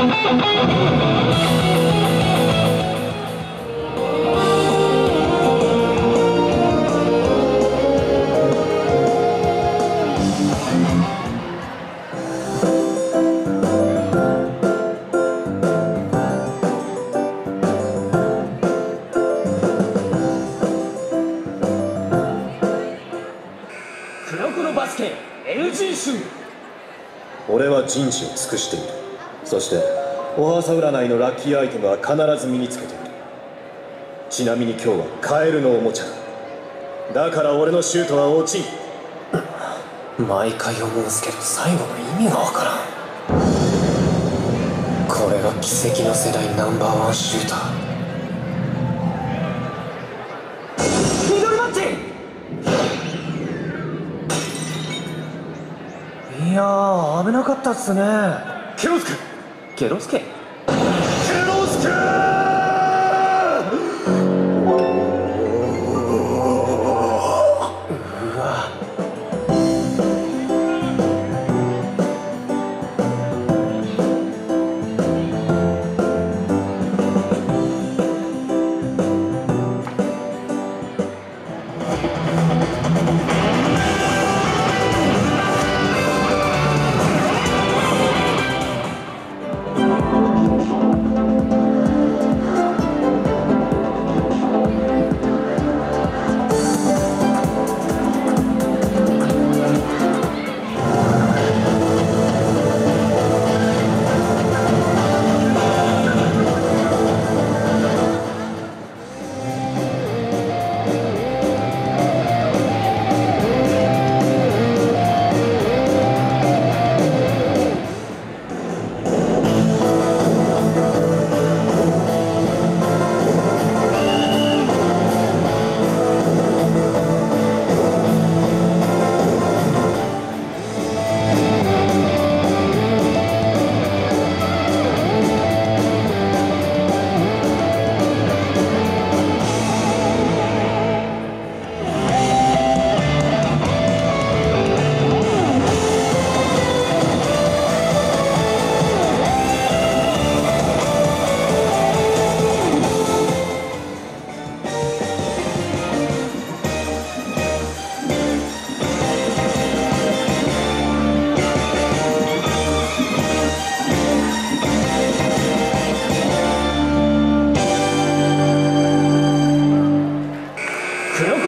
黒子のバスケ LG 集。俺は人事を尽くしている。そしておはさ占いのラッキーアイテムは必ず身につけている。ちなみに今日はカエルのおもちゃだから俺のシュートは落ちん。毎回思うんすけど最後の意味がわからん。これが奇跡の世代ナンバーワンシューター。ミドルマッチ。いやー危なかったっすね。ケロスケケロスケ。